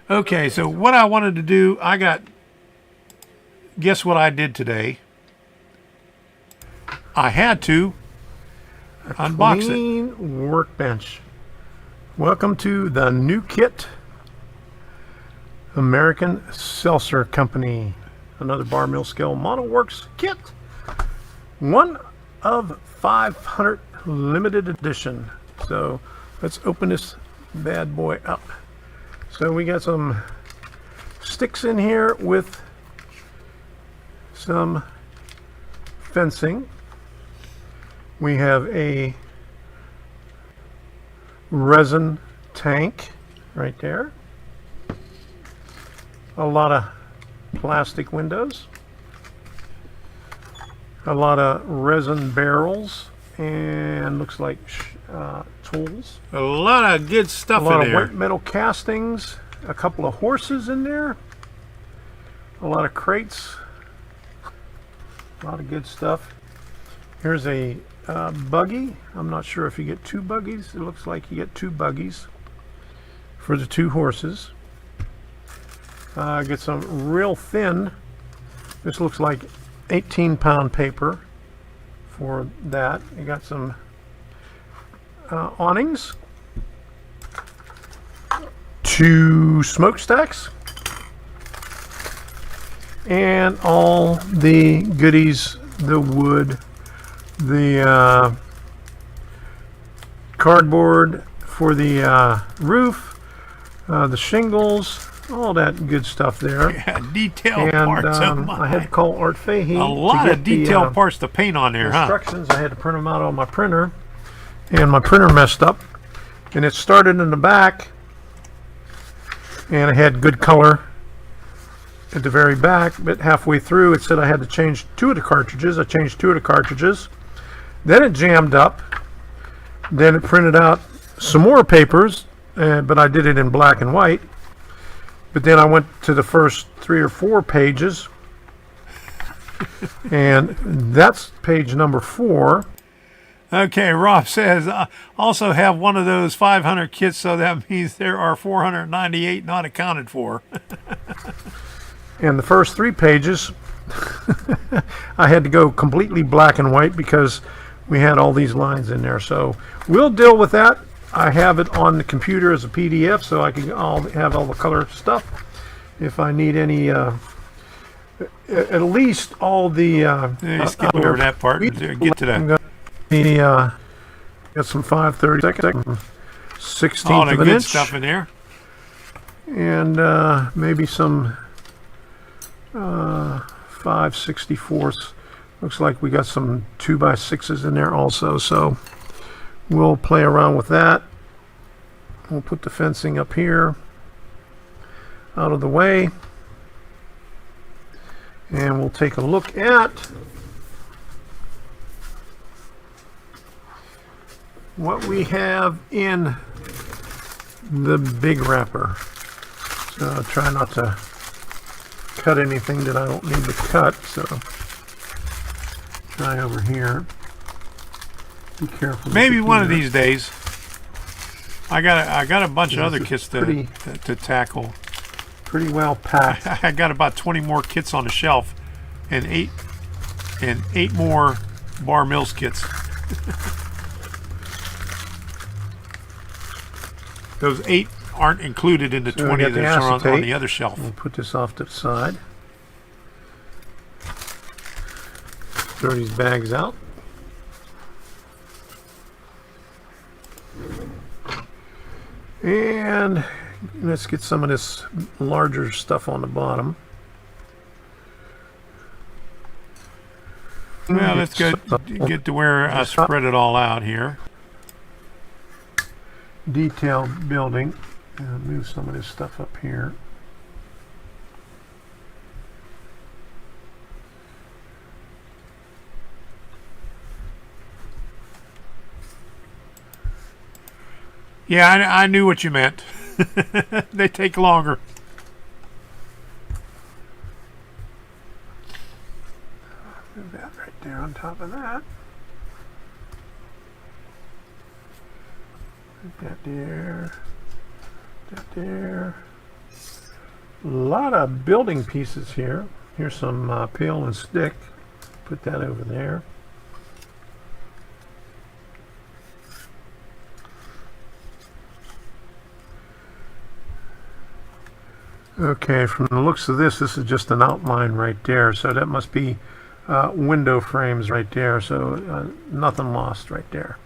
Okay, so what I wanted to do, guess what I did today? I had to unbox it. Workbench. Welcome to the new kit. American Seltzer Company. Another bar mill scale model works kit. One of 500 limited edition. So let's open this bad boy up. So we got some sticks in here with some fencing. We have a resin tank right there. A lot of plastic windows. A lot of resin barrels and looks like tools. A lot of good stuff in there. A lot of white metal castings. A couple of horses in there. A lot of crates. A lot of good stuff. Here's a buggy. I'm not sure if you get 2 buggies. It looks like you get 2 buggies for the 2 horses. Get some real thin. This looks like 18-pound paper for that. You got some awnings. 2 smokestacks. And all the goodies, the wood, the cardboard for the roof, the shingles, all that good stuff there. Yeah, detailed parts. I had to call Art Fahey. A lot of detailed parts to paint on there, huh? Instructions. I had to print them out on my printer, and my printer messed up, and it started in the back, and I had good color at the very back, but halfway through it said I had to change 2 of the cartridges. I changed 2 of the cartridges. Then it jammed up. Then it printed out some more papers, but I did it in black and white. But then I went to the first 3 or 4 pages, and that's page number 4. Okay, Rob says, also have one of those 500 kits, so that means there are 498 not accounted for. And the first 3 pages, I had to go completely black and white because we had all these lines in there. So we'll deal with that. I have it on the computer as a PDF, so I can have all the color stuff. If I need any, at least all the... skip over that part and get to that. Got some 5/32, 16th all the of an good inch. stuff in there. And maybe some 5/64. Looks like we got some 2x6s in there also, so we'll play around with that. We'll put the fencing up here out of the way, and we'll take a look at what we have in the big wrapper. So I'll try not to cut anything that I don't need to cut, so try over here. Be careful. Maybe one of these days. I got a bunch of other kits to tackle. Pretty well packed. I got about 20 more kits on the shelf, and eight more Bar Mills kits. Those 8 aren't included in the So 20 we got the that are on acetate. the other shelf. We'll put this off to the side. Throw these bags out. And let's get some of this larger stuff on the bottom. Well, let's get to where I spread it all out here. Detail building. And move some of this stuff up here. Yeah, I knew what you meant. They take longer. Move that right there on top of that. Put that there. That there. A lot of building pieces here. Here's some peel and stick. Put that over there. Okay, from the looks of this is just an outline right there, so that must be window frames right there, so nothing lost right there.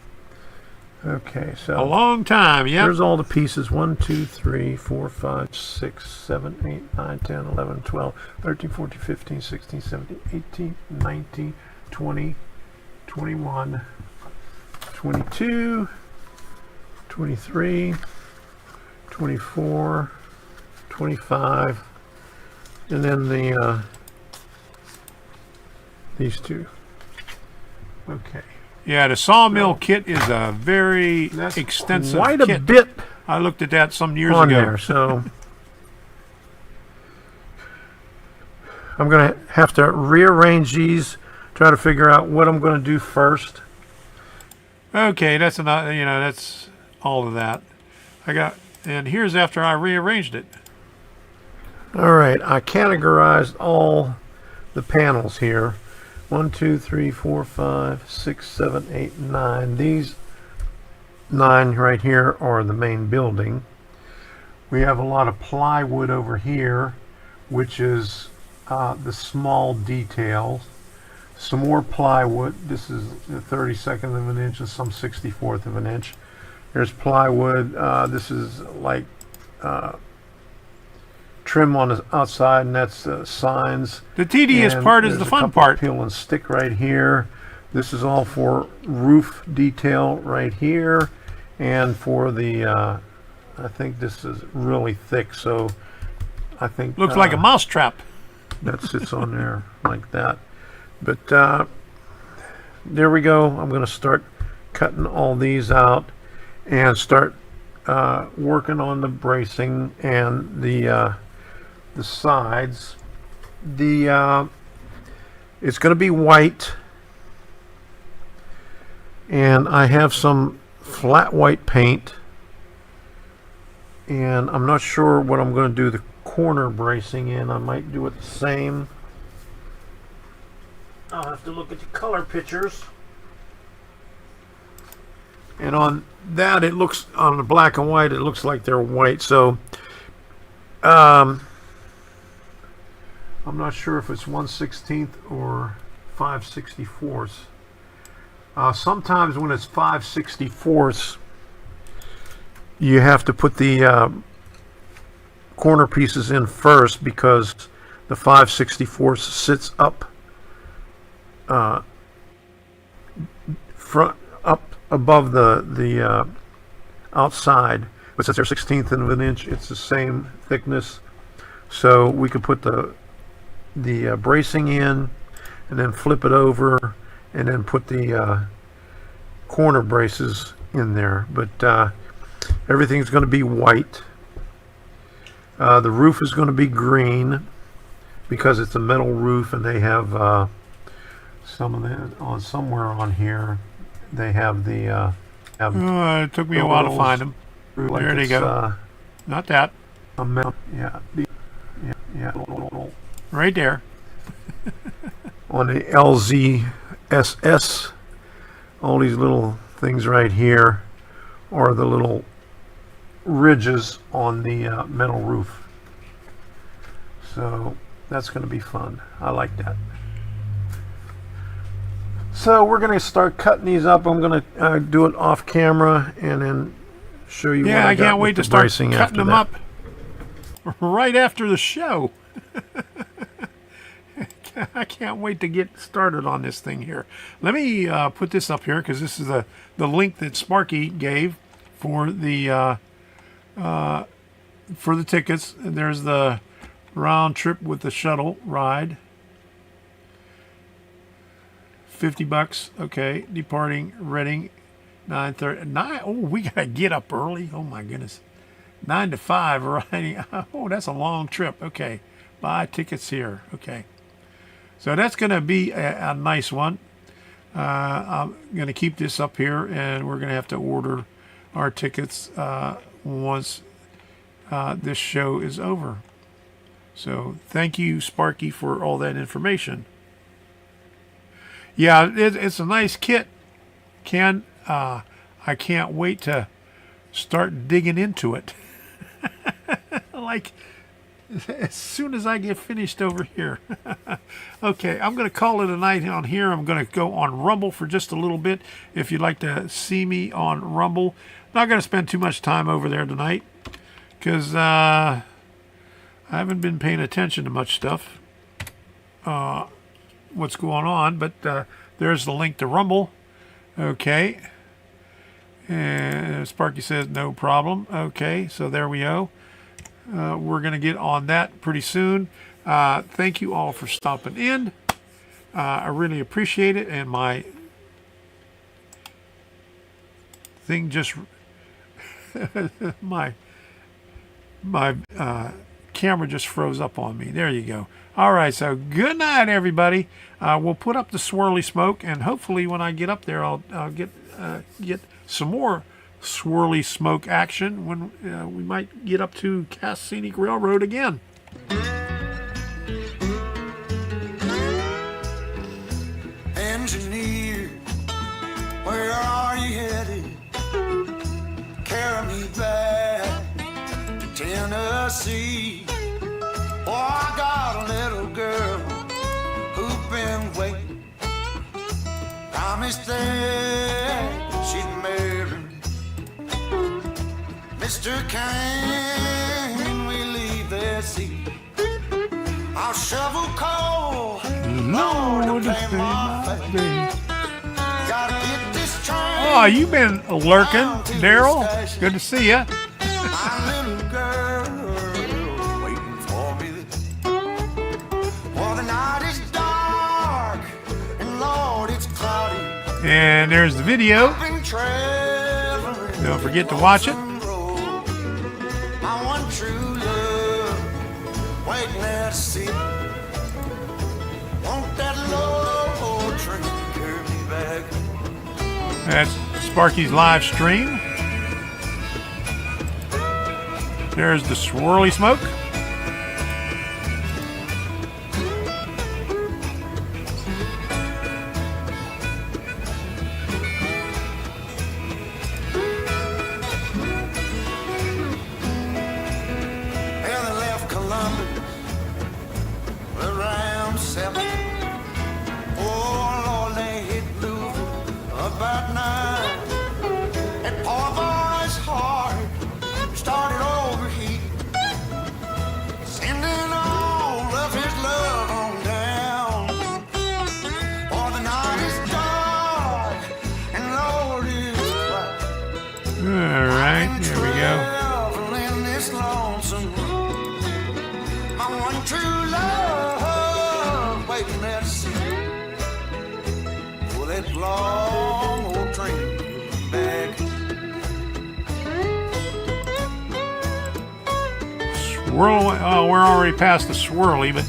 Okay, so A long time, yeah. here's all the pieces. 1, 2, 3, 4, 5, 6, 7, 8, 9, 10, 11, 12, 13, 14, 15, 16, 17, 18, 19, 20, 21, 22, 23, 24, 25, and then the these 2. Okay. Yeah, the sawmill kit is a very That's extensive quite kit. a bit I looked at that some years on ago. there, so I'm going to have to rearrange these, try to figure out what I'm going to do first. Okay, that's enough. You know, that's all of that. And here's after I rearranged it. All right, I categorized all the panels here. 1, 2, 3, 4, 5, 6, 7, 8, 9. These 9 right here are the main building. We have a lot of plywood over here, which is the small details. Some more plywood. This is a 32nd of an inch and some 64th of an inch. There's plywood. This is like trim on the outside, and that's signs. The tedious And part is there's the a fun couple part. Peel and stick right here. This is all for roof detail right here, and for the I think this is really thick, so I think Looks like a mousetrap. that sits on there like that. But there we go. I'm going to start cutting all these out and start working on the bracing and the sides. It's going to be white, and I have some flat white paint, and I'm not sure what I'm going to do the corner bracing in. I might do it the same. I'll have to look at the color pictures. And on that, it looks, on the black and white, it looks like they're white. So I'm not sure if it's 1/16 or 5/64. Sometimes when it's 5/64, you have to put the corner pieces in first, because the 5/64 sits up front up above the outside, but since they're 1/16 of an inch, it's the same thickness. So we could put the bracing in, and then flip it over, and then put the corner braces in there. But everything's going to be white. The roof is going to be green because it's a metal roof, and they have some of that on somewhere on here. They have the. It took me a while to find them. Like There they go. Not that. Yeah. Right there. On the LZSS, all these little things right here are the little ridges on the metal roof. So that's going to be fun. I like that. So we're going to start cutting these up. I'm going to do it off camera and then show you. Yeah, what I got can't wait with to the start bracing cutting after them that. up right after the show. I can't wait to get started on this thing here. Let me put this up here because this is the link that Sparky gave for the tickets. And there's the round trip with the shuttle ride. $50. Okay, departing Reading 9:30. Oh, we gotta get up early. Oh my goodness. 9 to 5 riding. Oh, that's a long trip. Okay, buy tickets here. Okay. So that's going to be a nice one. I'm going to keep this up here, and we're going to have to order our tickets once this show is over. So thank you, Sparky, for all that information. Yeah, it's a nice kit, Ken. I can't wait to start digging into it. Like, as soon as I get finished over here. Okay, I'm going to call it a night on here. I'm going to go on Rumble for just a little bit. If you'd like to see me on Rumble. Not going to spend too much time over there tonight because I haven't been paying attention to much stuff. What's going on, but there's the link to Rumble. Okay. And Sparky says no problem. Okay, so there we go. We're going to get on that pretty soon. Thank you all for stopping in. I really appreciate it. And my thing just my camera just froze up on me. There you go. All right, so good night, everybody. We'll put up the swirly smoke, and hopefully when I get up there, I'll get some more swirly smoke action when we might get up to Cass Scenic Railroad again. Engineer, where are you headed? Carry me back to Tennessee. Oh, I got a little girl who's been waiting. Promised that she'd marry me. Mr. Can we leave that seat? I'll shovel coal, Lord, to pay my face. Gotta get this train. Oh, you've been lurking, Daryl. Good to see you. My little girl waiting for me. Well, the night is dark, and Lord, it's cloudy. And there's the video. I've been traveling. Don't forget to watch it. My one true love, waiting there to see. Want that Lord train to carry me back? That's Sparky's live stream. There's the swirly smoke. And they left Columbus around 7. Oh, Lord, they hit Louisville about 9. And poor boy's heart started overheating. My one true love waiting there to see. Will that long old train back? Swirl. Oh, we're already past the swirly, but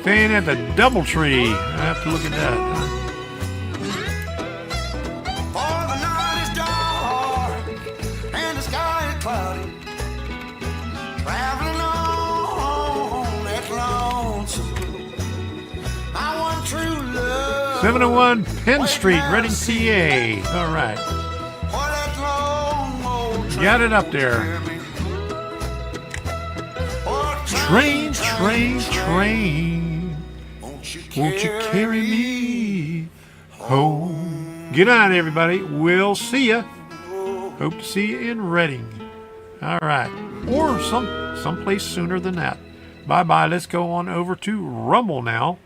staying at the DoubleTree. I have to look at that. For the night is dark and the sky is cloudy. Traveling on that lonesome road. My one true love. 701 Penn Street, Reading, PA. All right. For that long old train. Got it up there. Oh, Train, train, train. Won't you carry me home? Good night, everybody. We'll see ya. Hope to see you in Reading. All right. Or someplace sooner than that. Bye-bye. Let's go on over to Rumble now.